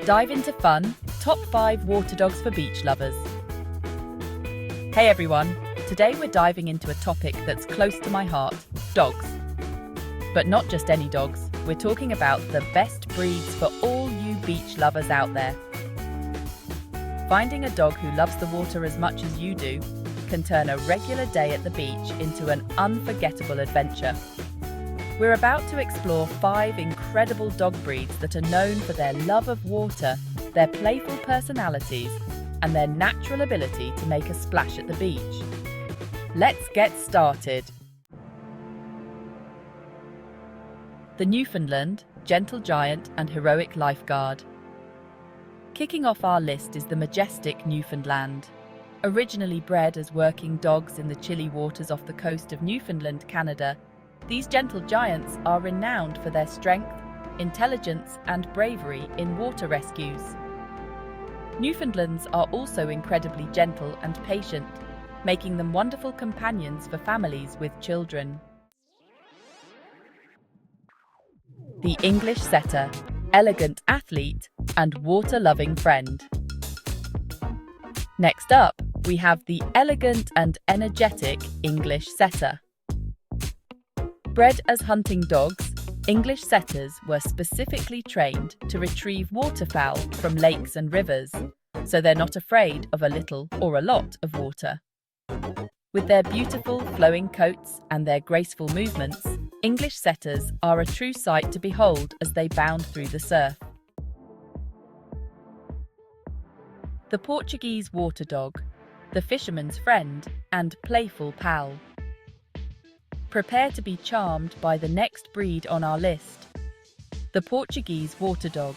Dive into fun, top 5 water dogs for beach lovers. Hey everyone, today we're diving into a topic that's close to my heart, dogs. But not just any dogs, we're talking about the best breeds for all you beach lovers out there. Finding a dog who loves the water as much as you do can turn a regular day at the beach into an unforgettable adventure. We're about to explore 5 incredible dog breeds that are known for their love of water, their playful personalities, and their natural ability to make a splash at the beach. Let's get started. The Newfoundland, gentle giant and heroic lifeguard. Kicking off our list is the majestic Newfoundland. Originally bred as working dogs in the chilly waters off the coast of Newfoundland, Canada, these gentle giants are renowned for their strength, intelligence, and bravery in water rescues. Newfoundlands are also incredibly gentle and patient, making them wonderful companions for families with children. The English Setter, elegant athlete and water-loving friend. Next up, we have the elegant and energetic English Setter. Bred as hunting dogs, English Setters were specifically trained to retrieve waterfowl from lakes and rivers, so they're not afraid of a little or a lot of water. With their beautiful flowing coats and their graceful movements, English Setters are a true sight to behold as they bound through the surf. The Portuguese Water Dog, the fisherman's friend and playful pal. Prepare to be charmed by the next breed on our list, the Portuguese Water Dog.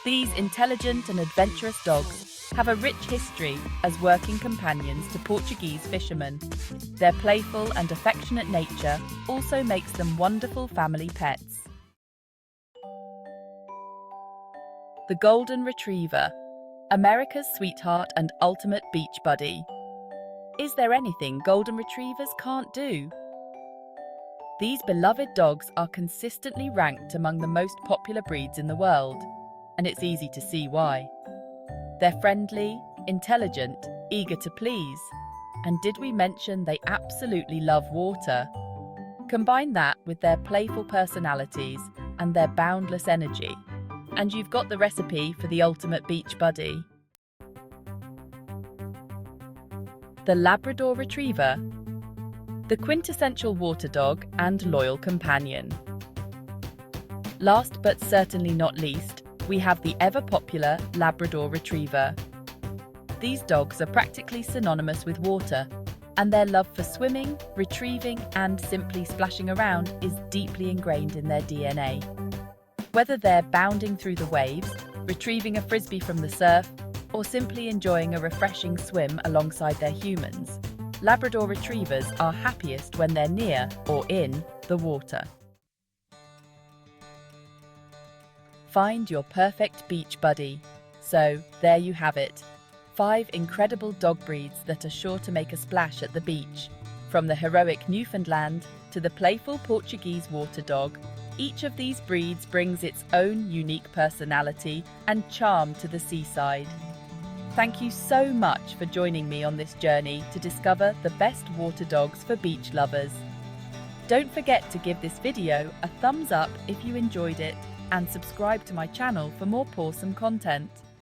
These intelligent and adventurous dogs have a rich history as working companions to Portuguese fishermen. Their playful and affectionate nature also makes them wonderful family pets. The Golden Retriever, America's sweetheart and ultimate beach buddy. Is there anything Golden Retrievers can't do? These beloved dogs are consistently ranked among the most popular breeds in the world, and it's easy to see why. They're friendly, intelligent, eager to please, and did we mention they absolutely love water? Combine that with their playful personalities and their boundless energy, and you've got the recipe for the ultimate beach buddy. The Labrador Retriever, the quintessential water dog and loyal companion. Last but certainly not least, we have the ever-popular Labrador Retriever. These dogs are practically synonymous with water, and their love for swimming, retrieving, and simply splashing around is deeply ingrained in their DNA. Whether they're bounding through the waves, retrieving a frisbee from the surf, or simply enjoying a refreshing swim alongside their humans, Labrador Retrievers are happiest when they're near or in the water. Find your perfect beach buddy. So, there you have it. 5 incredible dog breeds that are sure to make a splash at the beach. From the heroic Newfoundland to the playful Portuguese Water Dog, each of these breeds brings its own unique personality and charm to the seaside. Thank you so much for joining me on this journey to discover the best water dogs for beach lovers. Don't forget to give this video a thumbs up if you enjoyed it and subscribe to my channel for more awesome content.